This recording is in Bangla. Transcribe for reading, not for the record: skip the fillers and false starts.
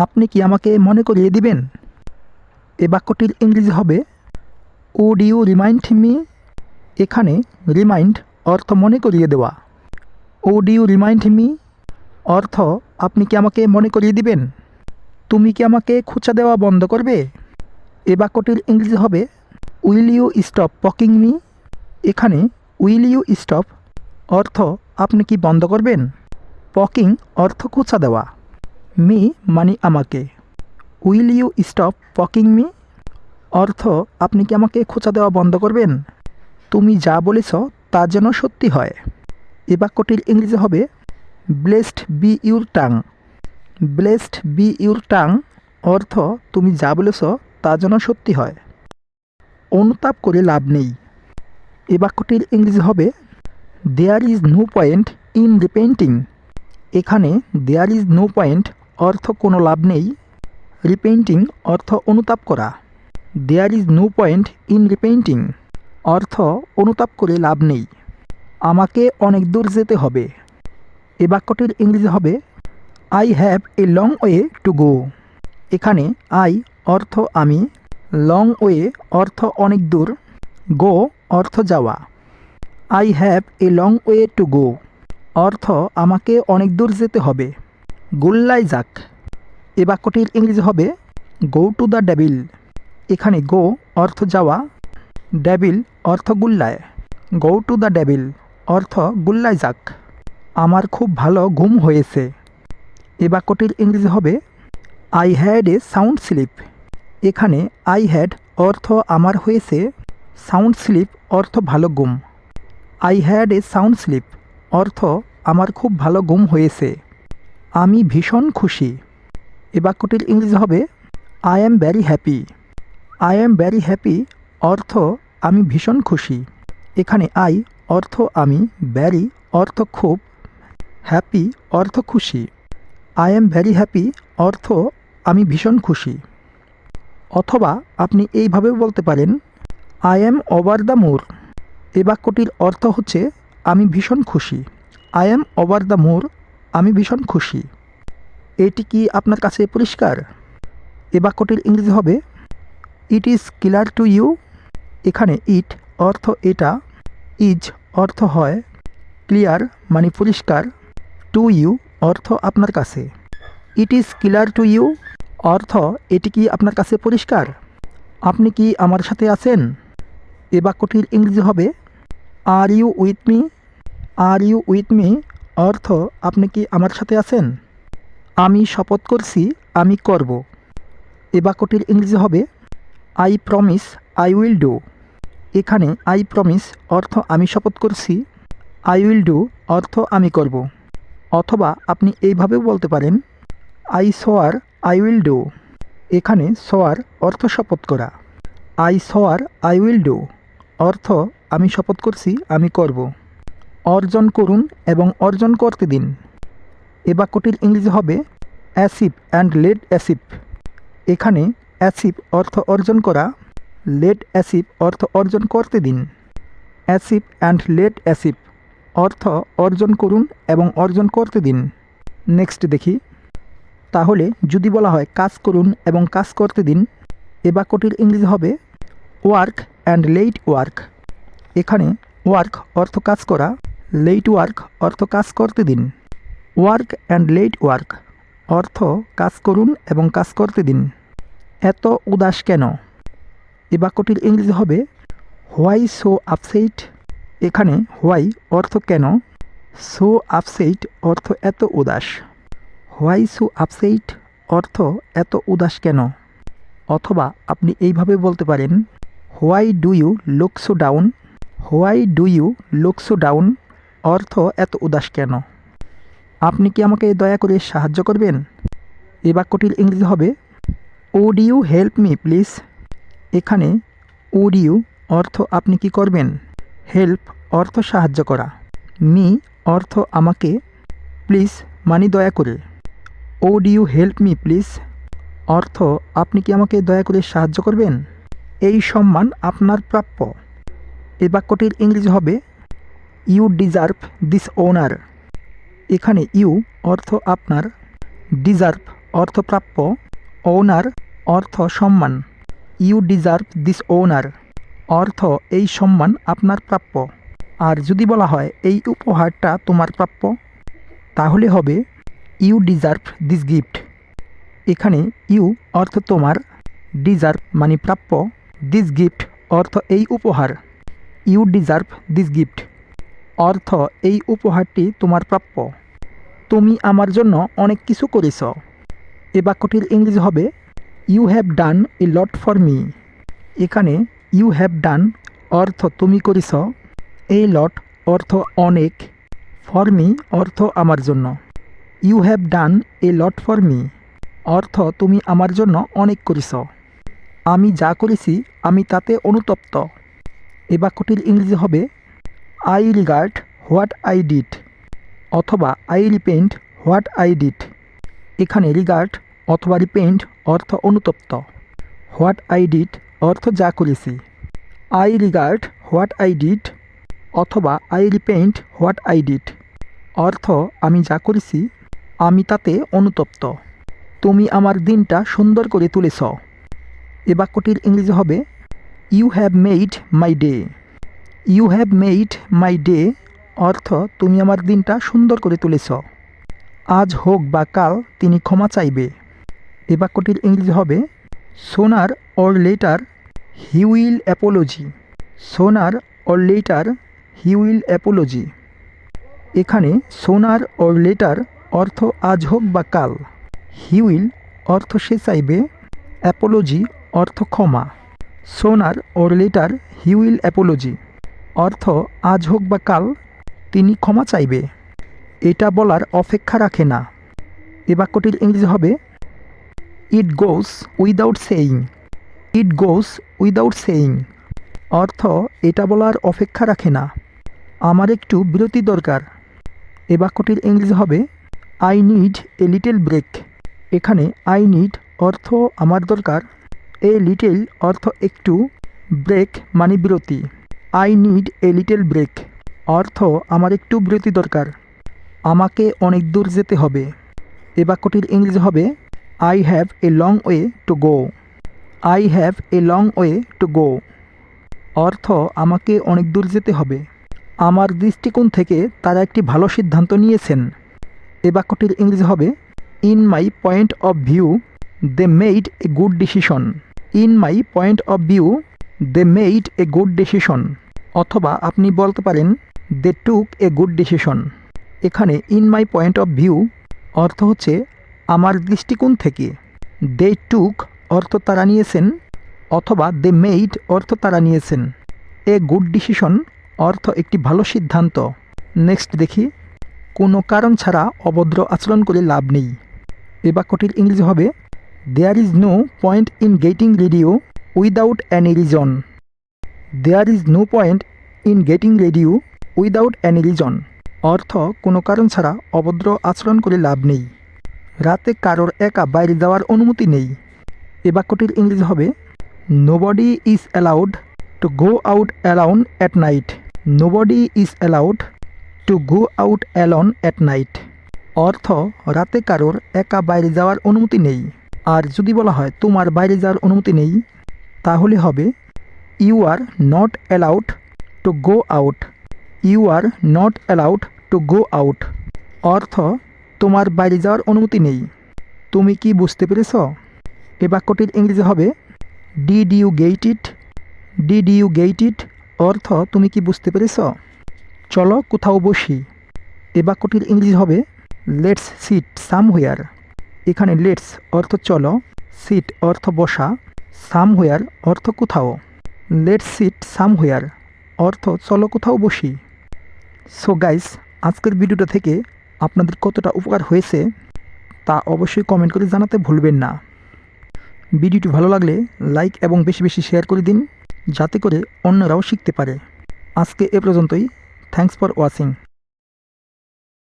আপনি কি আমাকে মনে করিয়ে দিবেন? এ বাক্যটির ইংরেজি হবে উড ইউ রিমাইন্ড মি। এখানে রিমাইন্ড অর্থ মনে করিয়ে দেওয়া। উড ইউ রিমাইন্ড মি অর্থ আপনি কি আমাকে মনে করিয়ে দিবেন? তুমি কি আমাকে খোঁচা দেওয়া বন্ধ করবে? এ বাক্যটির ইংরেজি হবে will you stop poking me. এখানে উইল ইউ স্টপ অর্থ আপনি কি বন্ধ করবেন? পকিং অর্থ খোঁচা দেওয়া। মি মানে আমাকে। Will you stop poking me অর্থ আপনি কি আমাকে খোঁচা দেওয়া বন্ধ করবেন? তুমি যা বলেছ তা যেন সত্যি হয়। এ বাক্যটির ইংরেজি হবে blessed B your tongue. Blessed B your tongue অর্থ তুমি যা বলেছ তা যেন সত্যি হয়। অনুতাপ করে লাভ নেই। এ বাক্যটির ইংরেজি হবে there is no point in repenting. এখানে দেয়ার ইজ নো পয়েন্ট অর্থ কোনো লাভ নেই। রিপেন্টিং অর্থ অনুতাপ করা। There is no point in repenting অর্থ অনুতাপ করে লাভ নেই। আমাকে অনেক দূর যেতে হবে। এ বাক্যটির ইংরেজি হবে I have a long way to go. এখানে আই অর্থ আমি, লং ওয়ে অর্থ অনেক দূর, গো অর্থ যাওয়া। I have a long way to go অর্থ আমাকে অনেক দূর যেতে হবে। গোল্লায় যাক। এ বাক্যটির ইংরেজি হবে গো টু দ্য ডেভিল। এখানে গো অর্থ যাওয়া, ডেভিল অর্থ গুল্লায়। গো টু দ্য ডেভিল অর্থ গুল্লায় যাক। আমার খুব ভালো ঘুম হয়েছে। এ বাক্যটির ইংরেজি হবে I had a sound sleep. এখানে আই হ্যাড অর্থ আমার হয়েছে, সাউন্ড স্লিপ অর্থ ভালো ঘুম। I had a sound sleep অর্থ আমার খুব ভালো ঘুম হয়েছে। আমি ভীষণ খুশি। এ বাক্যটির ইংরেজি হবে I am vary happy. I am vary happy অর্থ আমি ভীষণ খুশি। এখানে আই অর্থ আমি, ভ্যারি অর্থ খুব, হ্যাপি অর্থ খুশি। আই অ্যাম ভ্যারি হ্যাপি অর্থ আমি ভীষণ খুশি। অথবা আপনি এইভাবে বলতে পারেন আই অ্যাম ওভার দ্য মুর। এ বাক্যটির অর্থ হচ্ছে আমি ভীষণ খুশি। আই অ্যাম ওভার দ্য মুর আমি ভীষণ খুশি। এটি কি আপনার কাছে পরিষ্কার? এ বাক্যটির ইংরেজি হবে it is clear to you. এখানে ইট অর্থ এটা, ইজ অর্থ হয়, ক্লিয়ার মানে পরিষ্কার, টু ইউ অর্থ আপনার কাছে। It is clear to you অর্থ এটি কি আপনার কাছে পরিষ্কার? আপনি কি আমার সাথে আছেন? এ বাক্যটির ইংরেজি হবে are you with me. Are you with me অর্থ আপনি কি আমার সাথে আছেন? আমি শপথ করছি আমি করব। এ বাক্যটির ইংরেজি হবে I promise I will do. এখানে আই প্রমিস অর্থ আমি শপথ করছি, আই উইল ডু অর্থ আমি করব। অথবা আপনি এইভাবেও বলতে পারেন I swear I will do. এখানে সোয়ার অর্থ শপথ করা, I swear I will do অর্থ আমি শপথ করছি আমি করব। অর্জন করুন এবং অর্জন করতে দিন। এ বাক্যটির ইংরেজি হবে অ্যাচিভ অ্যান্ড লেট অ্যাচিভ। এখানে অ্যাচিভ অর্থ অর্জন করা, লেট অ্যাচিভ অর্থ অর্জন করতে দিন। অ্যাচিভ অ্যান্ড লেট অ্যাচিভ অর্থ অর্জন করুন এবং অর্জন করতে দিন। নেক্সট দেখি। তাহলে যদি বলা হয় কাজ করুন এবং কাজ করতে দিন, এ বাক্যটির ইংরেজি হবে ওয়ার্ক অ্যান্ড লেট ওয়ার্ক। এখানে ওয়ার্ক অর্থ কাজ করা, লেট ওয়ার্ক অর্থ কাজ করতে দিন। ওয়ার্ক অ্যান্ড লেট ওয়ার্ক অর্থ কাজ করুন এবং কাজ করতে দিন। এত উদাস কেন? এ বাক্যটির ইংরেজি হবে হোয়াই সো আপসেট। এখানে হোয়াই অর্থ কেন, সো আপসেট অর্থ এত উদাস। হোয়াই সো আপসেট অর্থ এত উদাস কেন? অথবা আপনি এইভাবে বলতে পারেন why do you look so down. Why do you look so down অর্থ এত উদাস কেন? আপনি কি আমাকে দয়া করে সাহায্য করবেন? এই বাক্যটির ইংরেজি হবে would you help me please. এখানে উড ইউ অর্থ আপনি কি করবেন, হেল্প অর্থ সাহায্য করা, মি অর্থ আমাকে, প্লিজ মানে দয়া করে। Would you help me please অর্থ আপনি কি আমাকে দয়া করে সাহায্য করবেন? এই সম্মান আপনার প্রাপ্য। এই বাক্যটির ইংরেজি হবে ইউ ডিজার্ভ দিস অনার। এখানে ইউ অর্থ আপনার, ডিজার্ভ অর্থ প্রাপ্য, ওনার অর্থ সম্মান। ইউ ডিজার্ভ দিস ওনার অর্থ এই সম্মান আপনার প্রাপ্য। আর যদি বলা হয় এই উপহারটা তোমার প্রাপ্য, তাহলে হবে ইউ ডিজার্ভ দিস গিফট। এখানে ইউ অর্থ তোমার, ডিজার্ভ মানে প্রাপ্য, দিস গিফট অর্থ এই উপহার। ইউ ডিজার্ভ দিস গিফট অর্থ এই উপহারটি তোমার প্রাপ্য। তুমি আমার জন্য অনেক কিছু করেছ। এ বাক্যটির ইংরেজি হবে you have done a lot for me. এখানে ইউ হ্যাভ ডান অর্থ তুমি করেছ, এ লট অর্থ অনেক, ফর মি অর্থ আমার জন্য। You have done a lot for me অর্থ তুমি আমার জন্য অনেক করেছ। আমি যা করেছি আমি তাতে অনুতপ্ত। এ বাক্যটির ইংরেজি হবে I regard what I did অথবা I repent what I did. এখানে রিগার্ড অথবা রিপেন্ট অর্থ অনুতপ্ত, হোয়াট আই ডিড অর্থ যা করেছি। I regard what I did অথবা I repent what I did অর্থ আমি যা করেছি আমি তাতে অনুতপ্ত। তুমি আমার দিনটা সুন্দর করে তুলেছ। এ বাক্যটির ইংরেজি হবে you have made my day. You have made my day অর্থ তুমি আমার দিনটা সুন্দর করে তুলেছ। আজ হোক বা কাল তিনি ক্ষমা চাইবে। এ বাক্যটির ইংরেজি হবে sooner or later he will apology. Sooner or later he will apology. এখানে সোনার অর লেটার অর্থ আজ হোক বা কাল, হি উইল অর্থ সে চাইবে, অ্যাপোলজি অর্থ ক্ষমা। সোনার or later he will Apology অর্থ আজ হোক বা কাল তিনি ক্ষমা চাইবে। এটা বলার অপেক্ষা রাখে না। এ বাক্যটির ইংরেজি হবে ইট গোস উইদাউট সেইং। ইট গোস উইদাউট সেইং অর্থ এটা বলার অপেক্ষা রাখে না, আমার একটু বিরতি দরকার। এ বাক্যটির ইংরেজি হবে I need a little break. এখানে আই নিড অর্থ আমার দরকার, এ লিটল অর্থ একটু, ব্রেক মানে বিরতি। I need a little break অর্থ আমার একটু বিরতি দরকার, আমাকে অনেক দূর যেতে হবে। এ বাক্যটির ইংরেজি হবে I have a long way to go. I have a long way to go অর্থ আমাকে অনেক দূর যেতে হবে, আমার দৃষ্টিকোণ থেকে তারা একটি ভালো সিদ্ধান্ত নিয়েছেন। এ বাক্যটির ইংরেজি হবে in my point of view they made a good decision. In my point of view they made a good decision অথবা আপনি বলতে পারেন they took a good decision. এখানে in my point of view অর্থ হচ্ছে আমার দৃষ্টিকোণ থেকে, দে টুক অর্থ তারা নিয়েছেন অথবা দে মেড অর্থ তারা নিয়েছেন, এ গুড ডিসিশন অর্থ একটি ভালো সিদ্ধান্ত। নেক্সট দেখি কোনো কারণ ছাড়া অভদ্র আচরণ করে লাভ নেই। এ বাক্যটির ইংরেজি হবে there is no point in getting radio without any reason. There is no point in getting radio without any reason অর্থ কোনো কারণ ছাড়া অভদ্র আচরণ করে লাভ নেই, রাতে কারোর একা বাইরে যাওয়ার অনুমতি নেই। এ বাক্যটির ইংরেজি হবে nobody is allowed to go out alone at night. Nobody is allowed to go out alone at night অর্থ রাতে কারোর একা বাইরে যাওয়ার অনুমতি নেই। আর যদি বলা হয় তোমার বাইরে যাওয়ার অনুমতি নেই, তাহলে হবে you are not allowed to go out. You are not allowed to go out অর্থ তোমার বাইরে যাওয়ার অনুমতি নেই। তুমি কি বুঝতে পেরেছ? এ বাক্যটির ইংরেজি হবে did you get it. Did you get it অর্থ তুমি কি বুঝতে পেরেছ? চলো কোথাও বসি। এ বাক্যটির ইংরেজি হবে লেটস সিট সামহুয়ার। এখানে লেটস অর্থ চলো, সিট অর্থ বসা, সামহুয়ার অর্থ কোথাও। লেটস সিট সামহুয়ার অর্থ চলো কোথাও বসি। সো গাইস, আজকের ভিডিওটা থেকে আপনাদের কতটা উপকার হয়েছে তা অবশ্যই কমেন্ট করে জানাতে ভুলবেন না। ভিডিওটি ভালো লাগলে লাইক এবং বেশি বেশি শেয়ার করে দিন, যাতে করে অন্যরাও শিখতে পারে। আজকে এ পর্যন্তই। Thanks for watching.